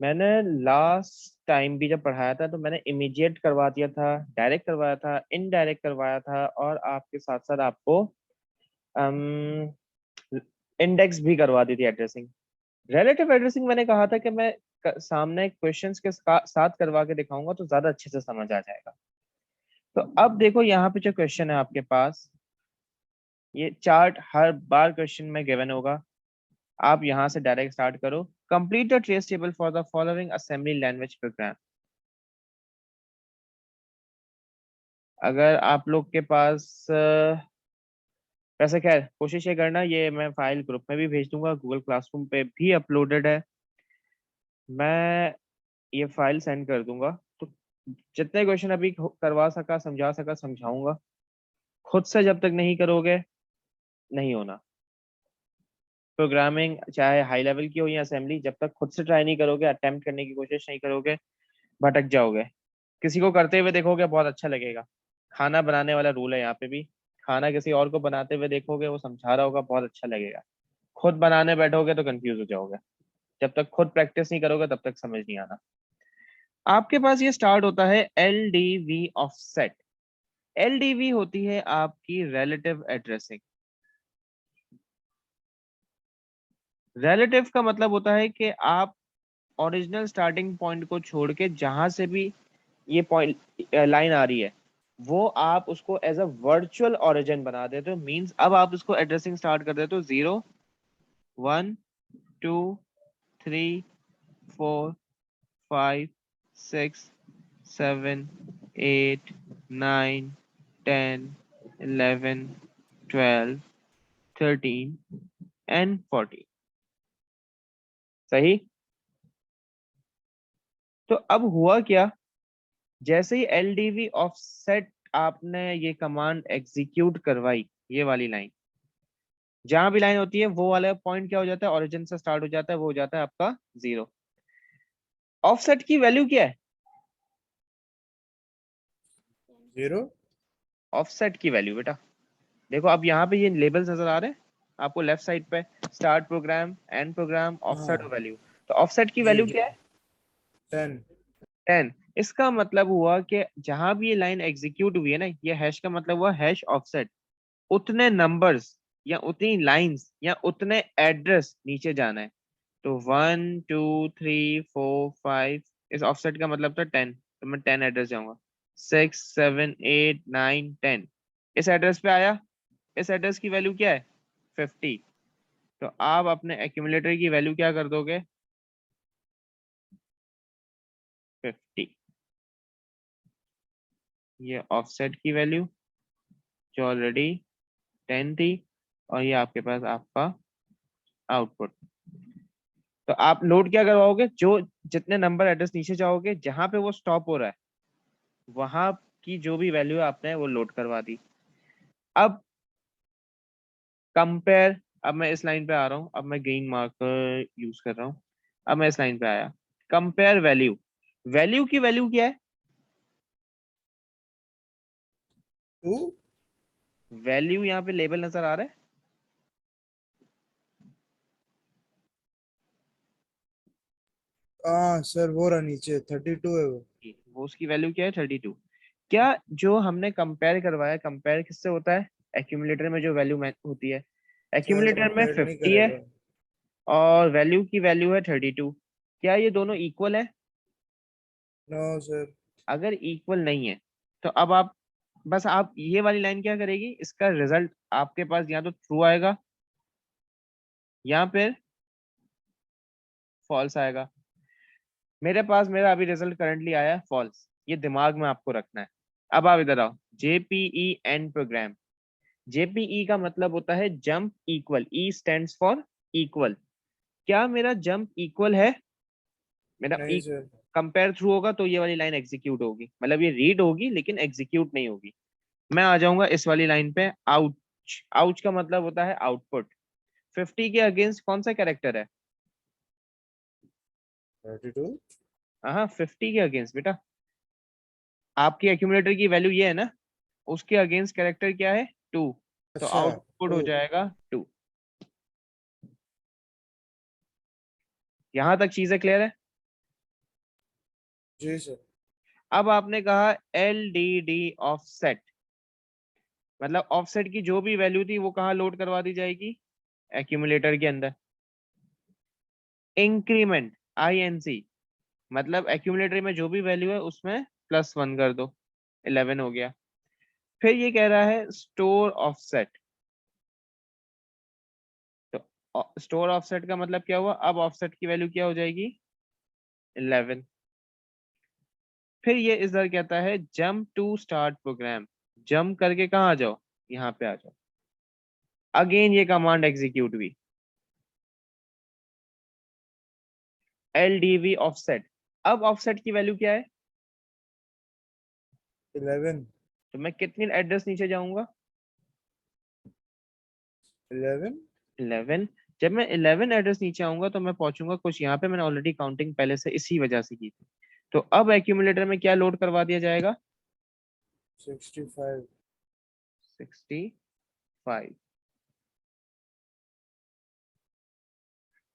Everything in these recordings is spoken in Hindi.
मैंने लास्ट टाइम भी जब पढ़ाया था तो मैंने इमीडिएट करवा दिया था, डायरेक्ट करवाया था, इनडायरेक्ट करवाया था, और आपके साथ साथ आपको इंडेक्स भी करवा दी थी एड्रेसिंग। रिलेटिव एड्रेसिंग मैंने कहा था कि मैं सामने क्वेश्चंस के साथ करवा के दिखाऊंगा तो ज्यादा अच्छे से समझ आ जाएगा। तो अब देखो यहाँ पे जो क्वेश्चन है आपके पास, ये चार्ट हर बार क्वेश्चन में गिवन होगा। आप यहाँ से डायरेक्ट स्टार्ट करो। Complete the trace table for the following assembly language program. अगर आप लोग के पास वैसे खैर कोशिश ये करना, ये मैं फाइल ग्रुप में भी भेज दूंगा, गूगल क्लासरूम पे भी अपलोडेड है। मैं ये फाइल सेंड कर दूंगा। तो जितने क्वेश्चन अभी करवा सका समझा सका समझाऊंगा। खुद से जब तक नहीं करोगे नहीं होना। प्रोग्रामिंग चाहे हाई लेवल की हो या असेंबली, जब तक खुद से ट्राई नहीं करोगे, अटेम्प्ट करने की कोशिश नहीं करोगे, भटक जाओगे। किसी को करते हुए देखोगे बहुत अच्छा लगेगा। खाना बनाने वाला रूल है यहाँ पे भी। खाना किसी और को बनाते हुए देखोगे, वो समझा रहा होगा, बहुत अच्छा लगेगा। खुद बनाने बैठोगे तो कंफ्यूज हो जाओगे। जब तक खुद प्रैक्टिस नहीं करोगे तब तक समझ नहीं आना। आपके पास ये स्टार्ट होता है LDV ऑफसेट। LDV होती है आपकी रिलेटिव एड्रेसिंग। रिलेटिव का मतलब होता है कि आप ओरिजिनल स्टार्टिंग पॉइंट को छोड़ के जहां से भी ये पॉइंट लाइन आ रही है, वो आप उसको एज अ वर्चुअल ओरिजिन बना देते हो। मींस अब आप उसको एड्रेसिंग स्टार्ट कर देते हो 0, 1, 2, 3, 4, 5, 6, 7, 8, 9, 10, 11, 12, 13 and 14। सही। तो अब हुआ क्या, जैसे ही LDV ऑफसेट आपने ये कमांड एग्जीक्यूट करवाई, ये वाली लाइन जहां भी लाइन होती है वो वाला पॉइंट क्या हो जाता है, ओरिजिन से स्टार्ट हो जाता है, वो हो जाता है आपका 0। ऑफसेट की वैल्यू क्या है? 0। ऑफसेट की वैल्यू बेटा, देखो अब यहाँ पे ये लेबल्स नजर आ रहे हैं आपको लेफ्ट साइड पे, start program, end program, offset हाँ और वैल्यू। तो ऑफसेट की जी वैल्यू क्या है? 10। 10। इसका मतलब हुआ कि जहां भी ये लाइन एग्जीक्यूट हुई है ना, ये हैश का मतलब हुआ हैश ऑफसेट। उतने नंबर्स या उतनी लाइंस या उतने एड्रेस नीचे जाना है। तो 1, 2, 3, 4, 5, इस ऑफसेट का मतलब था 10, तो मैं 10 एड्रेस जाऊंगा। 6, 7, 8, 9, 10 इस एड्रेस पे आया। इस एड्रेस की वैल्यू क्या है? 50। तो आप अपने एक्यूमुलेटर की वैल्यू क्या कर दोगे? 50। ये ऑफसेट की वैल्यू जो ऑलरेडी 10 थी, और ये आपके पास आपका आउटपुट। तो आप लोड क्या करवाओगे, जो जितने नंबर एड्रेस नीचे जाओगे जहां पे वो स्टॉप हो रहा है, वहां की जो भी वैल्यू आपने वो लोड करवा दी। अब कंपेयर, अब मैं इस लाइन पे आ रहा हूँ, अब मैं ग्रीन मार्कर यूज कर रहा हूँ। अब मैं इस लाइन पे आया, कंपेयर वैल्यू। वैल्यू की वैल्यू क्या है? 2। वैल्यू यहाँ पे लेबल नजर आ रहा है। हाँ सर, वो रहा नीचे 32 है वो। वो उसकी वैल्यू क्या है? 32। क्या जो हमने कंपेयर करवाया, कंपेयर किससे होता है? एक्यूमुलेटर में जो वैल्यू होती है, सर एक्यूमुलेटर में कंपेयर नहीं 50 है करेगा। और वैल्यू की वैल्यू है 32। क्या ये दोनों इक्वल है? No sir. अगर इक्वल नहीं है तो अब आप बस आप ये वाली लाइन क्या करेगी, इसका रिजल्ट आपके पास या तो ट्रू आएगा या फिर फॉल्स आएगा। मेरे पास मेरा अभी रिजल्ट करंटली आया है फॉल्स, ये दिमाग में आपको रखना है। अब आप इधर आओ, JPE एंड प्रोग्राम। JPE का मतलब होता है jump equal, E stands for equal. क्या मेरा जंप इक्वल है? मेरा नहीं सर। कंपेयर थ्रू होगा तो ये वाली लाइन एग्जीक्यूट होगी, मतलब ये रीड होगी लेकिन एग्जीक्यूट नहीं होगी। मैं आ जाऊंगा इस वाली लाइन पे, आउच। आउच का मतलब होता है आउटपुट। 50 के अगेंस्ट कौन सा कैरेक्टर है? 32। हाँ 50 के अगेंस्ट बेटा, आपकी एक्यूमुलेटर की वैल्यू ये है ना, उसके अगेंस्ट कैरेक्टर क्या है? 2। तो अच्छा आउटपुट 2। हो जाएगा 2। यहां तक चीजें क्लियर है? जी सर। अब आपने कहा LDD ऑफसेट, मतलब ऑफसेट की जो भी वैल्यू थी वो कहाँ लोड करवा दी जाएगी, एक्यूमुलेटर के अंदर। इंक्रीमेंट INC, मतलब एक्यूमुलेटर में जो भी वैल्यू है उसमें +1 कर दो, 11 हो गया। फिर ये कह रहा है स्टोर ऑफसेट, तो स्टोर ऑफसेट का मतलब क्या हुआ, अब ऑफसेट की वैल्यू क्या हो जाएगी, 11। फिर ये इधर कहता है jump to start program, jump करके कहाँ आ जाओ, यहाँ पे आ जाओ। अगेन ये कमांड एग्जीक्यूट हुई, LDV ऑफसेट। अब ऑफसेट की वैल्यू क्या है, 11 तो मैं कितनी एड्रेस नीचे जाऊंगा, 11। 11। जब मैं 11 एड्रेस नीचे आऊंगा तो मैं पहुंचूंगा कुछ यहाँ पे, मैंने ऑलरेडी काउंटिंग पहले से इसी वजह से की थी। तो अब एक्यूमुलेटर में क्या लोड करवा दिया जाएगा, 65। 65।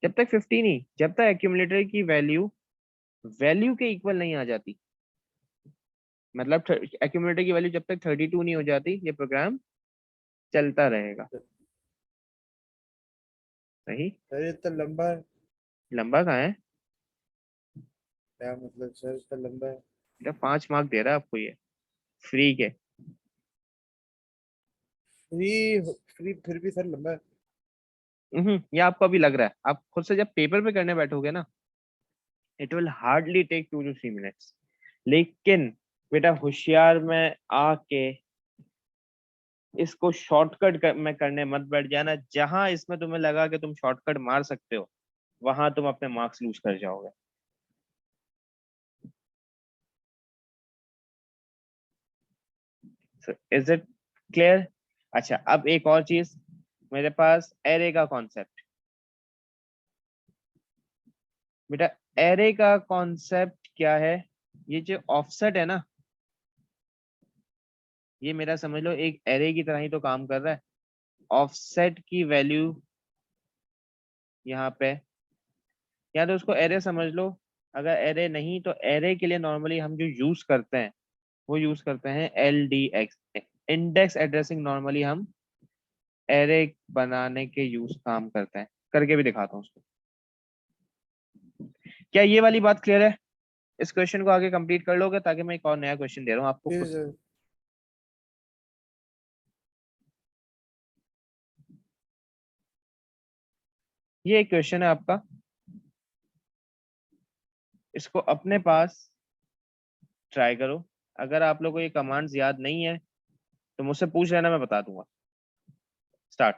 जब तक 50 नहीं, जब तक एक्यूमुलेटर की वैल्यू वैल्यू के इक्वल नहीं आ जाती, मतलब एक्यूमुलेटर की वैल्यू जब तक 32 नहीं हो जाती, ये प्रोग्राम चलता रहेगा। सही। सर इतना लंबा है? लंबा कहाँ है, क्या मतलब सर, इतना लंबा है? बेटा 5 मार्क दे रहा है आपको ये, फ्री के। फ्री? फ्री फिर भी सर लंबा है। ये आपको अभी लग रहा है, आप खुद से जब पेपर पे करने बैठोगे ना, it will hardly take 2 to 3 minutes। लेकिन बेटा होशियार में आके इसको शॉर्टकट में करने मत बैठ जाना, जहां इसमें तुम्हें लगा कि तुम शॉर्टकट मार सकते हो वहां तुम अपने मार्क्स लूज कर जाओगे। Is it clear. अच्छा, अब एक और चीज, मेरे पास एरे का कॉन्सेप्ट, बेटा एरे का कॉन्सेप्ट क्या है, ये जो ऑफसेट है ना, ये मेरा समझ लो एक एरे की तरह ही तो काम कर रहा है। ऑफसेट की वैल्यू यहाँ पे, या तो उसको एरे समझ लो, अगर एरे नहीं तो एरे के लिए नॉर्मली हम जो यूज करते हैं वो यूज करते हैं LDX, इंडेक्स एड्रेसिंग। नॉर्मली हम एरे बनाने के यूज काम करते हैं, करके भी दिखाता हूँ उसको। क्या ये वाली बात क्लियर है, इस क्वेश्चन को आगे कंप्लीट कर लोगे, ताकि मैं एक और नया क्वेश्चन दे रहा हूँ आपको जी खुद। सर। ये एक क्वेश्चन है आपका, इसको अपने पास ट्राई करो। अगर आप लोगों को ये कमांड्स याद नहीं है तो मुझसे पूछ लेना, मैं बता दूंगा। स्टार्ट।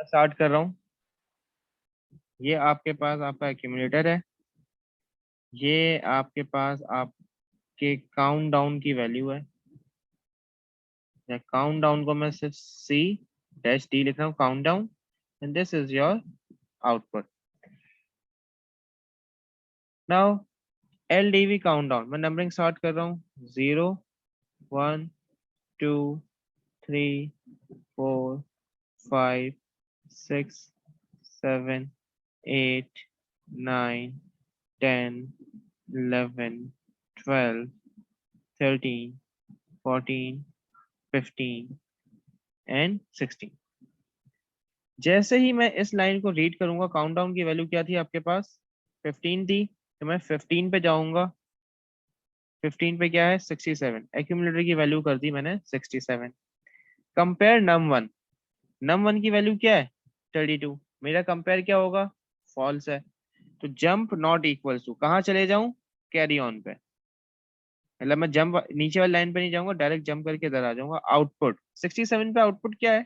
स्टार्ट कर रहा हूँ। ये आपके पास आपका एक्यूमुलेटर है, ये आपके पास आपके काउंट डाउन की वैल्यू है, या काउंट डाउन को मैं सिर्फ C-D लिख रहा हूँ, count down, and this is your output. Now LDV count down, मैं नंबरिंग स्टार्ट कर रहा हूँ, 0, 1, 2, 3, 4, 5, 6, 7, 8, 9, 10, 11, 12, 13, 14, 15 एंड 16। जैसे ही मैं इस लाइन को रीड करूंगा, काउंट डाउन की वैल्यू क्या थी आपके पास, 15 थी, तो मैं 15 पे जाऊंगा। 15 पे क्या है, 67, एक्यूमुलेटर की वैल्यू कर दी मैंने 67। कंपेयर num1, num1 की वैल्यू क्या है, 32, मेरा कंपेयर क्या होगा, फॉल्स है। तो जंप नॉट इक्वल्स टू, कहाँ चले जाऊं, कैरी ऑन पे, मतलब मैं जंप नीचे वाली लाइन पे नहीं जाऊंगा, डायरेक्ट जंप करके इधर आ जाऊंगा। आउटपुट 67 पे आउटपुट क्या है,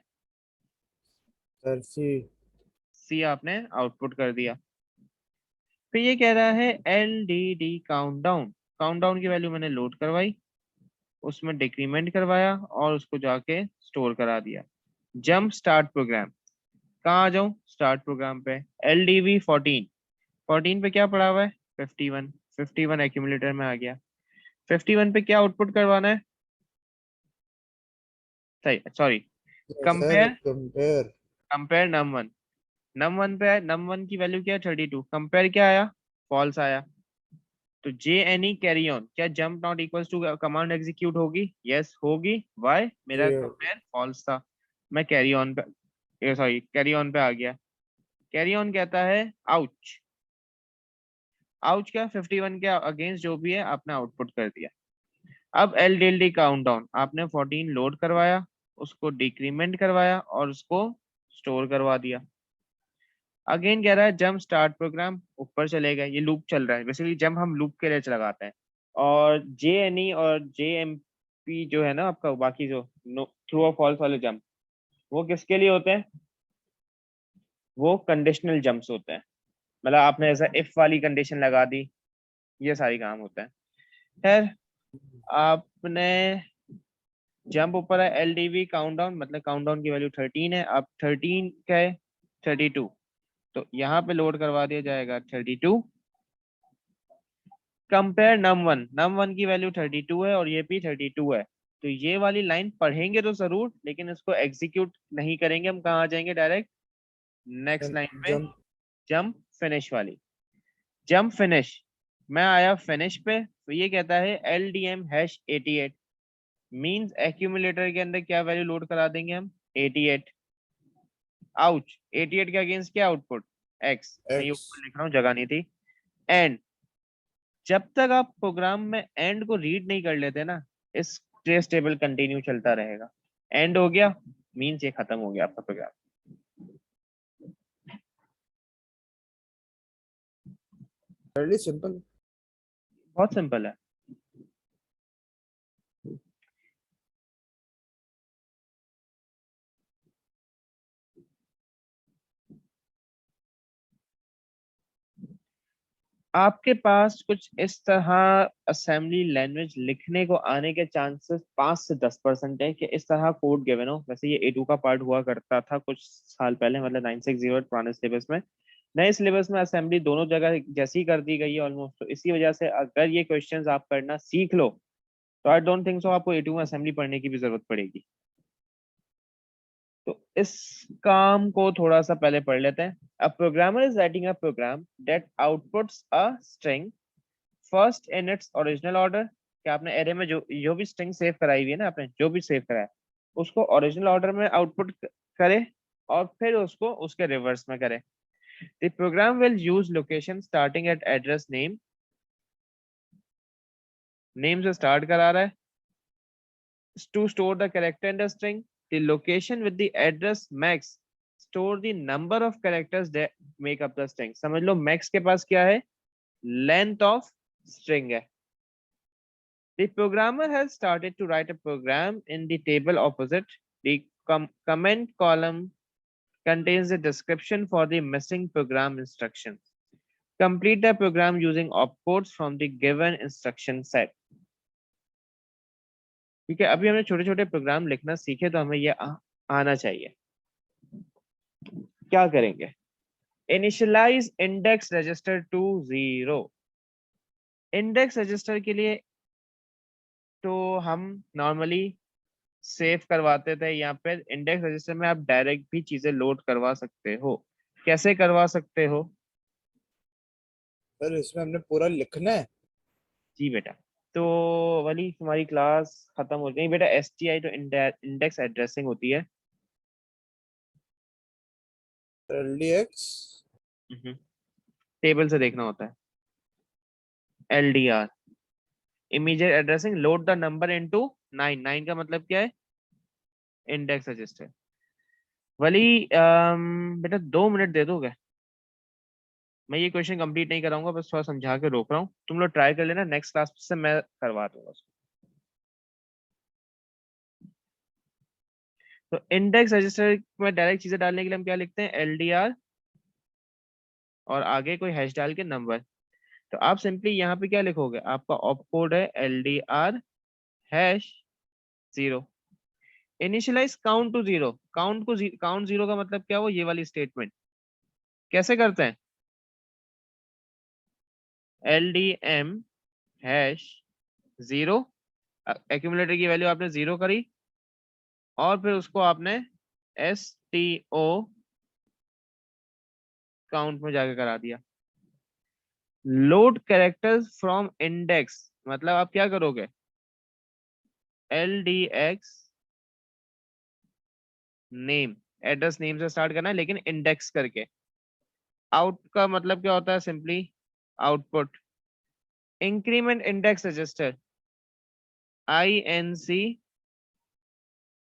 सर सी। C आपने आउटपुट कर दिया। फिर ये कह रहा है LDD count down, count down की वैल्यू मैंने लोड करवाई, उसमें डिक्रीमेंट करवाया और उसको जाके स्टोर करा दिया। जंप स्टार्ट प्रोग्राम, कहाँ आ जाऊं? स्टार्ट प्रोग्राम पे LDV 14, 14 पे क्या पड़ा हुआ है? 51, 51 एक्यूमुलेटर में आ गया। 51 पे क्या आउटपुट करवाना है? सही, sorry, sir compare, compare compare num1, num1 पे है, num1 की वैल्यू क्या है? 32, कंपेयर क्या आया? फॉल्स आया। तो जे एनी कैरी ऑन, क्या jump not equals to command execute होगी? यस होगी। वाई? मेरा ये कंपेयर फॉल्स था। मैं कैरी ऑन पे, सॉरी, कैरी ऑन पे आ गया। कैरी ऑन कहता है आउच, आउच क्या? 51 के अगेंस्ट जो भी है आपने आउटपुट कर दिया। अब LDLD काउंट डाउन, आपने 14 लोड करवाया, उसको डिक्रीमेंट करवाया और उसको स्टोर करवा दिया। अगेन कह रहा है जंप स्टार्ट प्रोग्राम, ऊपर चले गए, ये लूप चल रहा है। बेसिकली जंप हम लूप के लिए लगाते हैं। और JNE और JMP जो है ना आपका, बाकी जो ट्रू और फॉल्स वाले जंप, वो किसके लिए होते हैं? वो कंडीशनल जंप्स होते हैं। मतलब आपने ऐसा इफ वाली कंडीशन लगा दी, ये सारी काम होता है। खैर, आपने जंप ऊपर है, LDV काउंटडाउन, मतलब काउंटडाउन की वैल्यू 13 है। अब 13 क्या है? 32, तो यहाँ पे लोड करवा दिया जाएगा 32। कंपेयर num1, num1 की वैल्यू 32 है और ये भी 32 है। तो ये वाली लाइन पढ़ेंगे तो जरूर, लेकिन इसको एग्जीक्यूट नहीं करेंगे। हम कहाँ आ जाएंगे? डायरेक्ट नेक्स्ट लाइन पे, जंप जंप फिनिश वाली। जंप फिनिश, मैं आया फिनिश पे, तो ये कहता है LDM#88, मींस एक्यूमुलेटर के अंदर क्या वैल्यू लोड करा देंगे हम? 88। आउच, 88 के अगेंस्ट क्या आउटपुट? X। मैं ये एक्स। ऊपर लिख रहा हूँ, जगह नहीं थी। एंड, जब तक आप प्रोग्राम में एंड को रीड नहीं कर लेते ना, इस ट्रेस टेबल कंटिन्यू चलता रहेगा। एंड हो गया मींस ये खत्म हो गया आपका प्रोग्राम। Very simple. बहुत सिंपल है। आपके पास कुछ इस तरह असेंबली लैंग्वेज लिखने को आने के चांसेस 5 से 10% है कि इस तरह कोड गिवन हो। वैसे ये A2 का पार्ट हुआ करता था कुछ साल पहले, मतलब 960 पुराने सिलेबस में। नए सिलेबस में असेंबली दोनों जगह जैसी कर दी गई है ऑलमोस्ट। तो इसी वजह से अगर ये क्वेश्चंस आप करना सीख लो, तो आई डोंट थिंक सो आपको A2 में असेंबली पढ़ने की भी जरूरत पड़ेगी। तो इस काम को थोड़ा सा पहले पढ़ लेते हैं। A programmer is writing a program that outputs a string first in its original order. क्या आपने एरे में जो भी स्ट्रिंग सेव कराई हुई है ना, आपने जो भी सेव कराया, उसको ओरिजिनल ऑर्डर में आउटपुट करे और फिर उसको उसके रिवर्स में करे। The program will use location starting at address name, name से स्टार्ट करा रहा है, to store the character in the string. The location with the address max store the number of characters that make up the string. समझ लो max के पास क्या है? Length of string है। The programmer has started to write a program in the table opposite. The comment column contains the description for the missing program instructions. Complete the program using opcodes from the given instruction set. ठीक है, अभी हमने छोटे छोटे प्रोग्राम लिखना सीखे, तो हमें ये आना चाहिए। क्या करेंगे? Initialise index register to 0। Index register के लिए तो हम नॉर्मली सेव करवाते थे। यहाँ पे इंडेक्स रजिस्टर में आप डायरेक्ट भी चीजें लोड करवा सकते हो। कैसे करवा सकते हो? सर इसमें हमने पूरा लिखना है। जी बेटा, तो वाली तुम्हारी क्लास खत्म हो गई बेटा। STI तो इंडेक्स एड्रेसिंग होती है। LDX। टेबल से देखना होता है। LDR, immediate addressing, load the number into 9, 9 का मतलब क्या है? Index register. वली बेटा 2 मिनट दे दोगे? मैं ये क्वेश्चन कंप्लीट नहीं कराऊंगा, बस थोड़ा समझा के रोक रहा हूँ। तुम लोग ट्राई कर लेना, नेक्स्ट क्लास से मैं करवा दूंगा उसको। तो इंडेक्स रजिस्टर में डायरेक्ट चीजें डालने के लिए हम क्या लिखते हैं? LDR और आगे कोई हैश डाल के नंबर। तो आप सिंपली यहाँ पे क्या लिखोगे? आपका ऑप कोड है LDR hash 0। Initialise count to 0, count 0 का मतलब क्या हुआ, ये वाली स्टेटमेंट कैसे करते हैं, LDM हैश 0, एक्यूमुलेटर की वैल्यू आपने 0 करी और फिर उसको आपने STO काउंट में जाके करा दिया। लोड कैरेक्टर्स फ्रॉम इंडेक्स मतलब आप क्या करोगे, LDX नेम, एड्रेस नेम से स्टार्ट करना है लेकिन इंडेक्स करके। आउट का मतलब क्या होता है, simply output. Increment index register, INC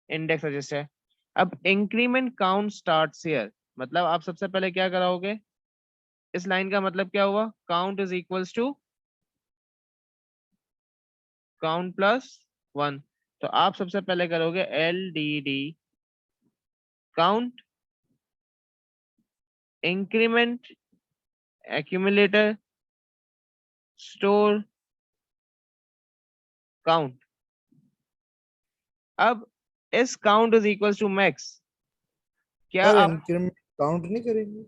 index register. अब इंक्रीमेंट काउंट स्टार्ट्स हियर, मतलब आप सबसे पहले क्या कराओगे, इस लाइन का मतलब क्या हुआ, count is equals to count plus 1। तो आप सबसे पहले करोगे LDD count increment accumulator store count. अब इस count is equals to max, क्या सर आप, इंक्रीमेंट काउंट नहीं करेंगे?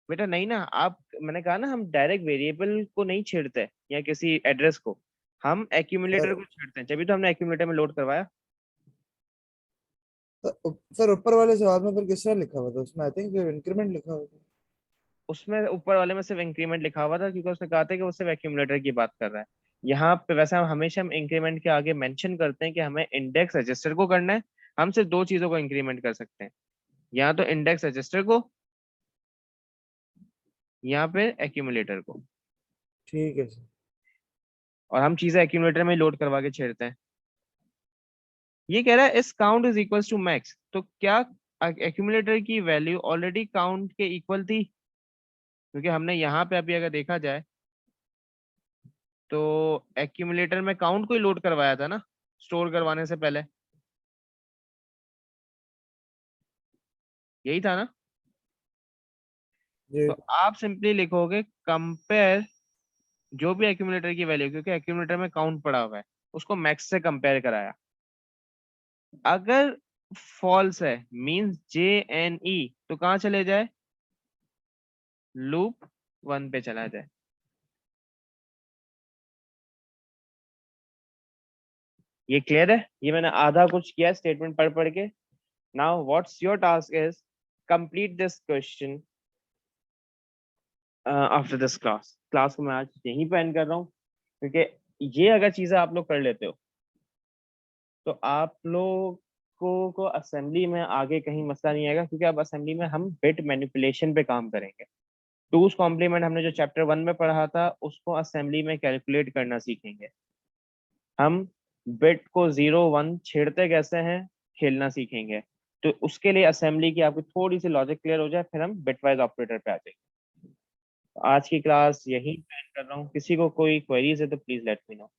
बेटा नहीं ना, आप, मैंने कहा ना हम डायरेक्ट वेरिएबल को नहीं छेड़ते या किसी एड्रेस को, हम एक्यूमुलेटर सर को छेड़ते हैं, तभी तो हमने एक्यूमुलेटर में लोड करवाया। सर ऊपर वाले जवाब में फिर किस तरह लिखा हुआ था? उसमें आई थिंक इंक्रीमेंट लिखा हुआ था। उसमें ऊपर वाले में सिर्फ इंक्रीमेंट लिखा हुआ था क्योंकि उसने कहा था कि वो सिर्फ एक्यूमुलेटर की बात कर रहा है। यहाँ पे वैसे हम हमेशा हम इंक्रीमेंट के आगे मेंशन करते हैं कि हमें इंडेक्स रजिस्टर को करना है, हम सिर्फ दो चीजों को इंक्रीमेंट कर सकते हैं, यहाँ तो इंडेक्स रजिस्टर को, यहाँ पे एक्यूमुलेटर को। ठीक है सर। और हम चीजें एक्यूमुलेटर में लोड करवा के छेड़ते हैं। ये कह रहा है इस count is equals to max, तो क्या एक्यूमुलेटर की वैल्यू ऑलरेडी काउंट के इक्वल थी, क्योंकि हमने यहाँ पे अभी अगर देखा जाए तो एक्यूमुलेटर में काउंट को ही लोड करवाया था ना स्टोर करवाने से पहले, यही था ना। जी। तो आप सिंपली लिखोगे कंपेयर जो भी एक्यूमुलेटर की वैल्यू, क्योंकि एक्यूमुलेटर में काउंट पड़ा हुआ है, उसको मैक्स से कंपेयर कराया। अगर फॉल्स है मींस JNE, तो कहाँ चले जाए, लूप 1 पे चला जाए। ये क्लियर है, ये मैंने आधा कुछ किया स्टेटमेंट पढ़ पढ़ के। Now what's your task is complete this question after this class. Class को मैं आज यहीं पे एंड कर रहा हूँ, क्योंकि ये अगर चीजें आप लोग कर लेते हो तो आप लोग को असेंबली में आगे कहीं मसला नहीं आएगा, क्योंकि अब असेंबली में हम बिट मैनिपुलेशन पे काम करेंगे। टूज कॉम्प्लीमेंट हमने जो चैप्टर 1 में पढ़ा था उसको असेंबली में कैलकुलेट करना सीखेंगे हम। बिट को 0 1 छेड़ते कैसे हैं, खेलना सीखेंगे। तो उसके लिए असेंबली की आपकी थोड़ी सी लॉजिक क्लियर हो जाए, फिर हम बिटवाइज ऑपरेटर पे आ जाएंगे। तो आज की क्लास यहीं पे एंड कर रहा हूँ, किसी को कोई क्वेरीज है तो प्लीज लेट मी नो।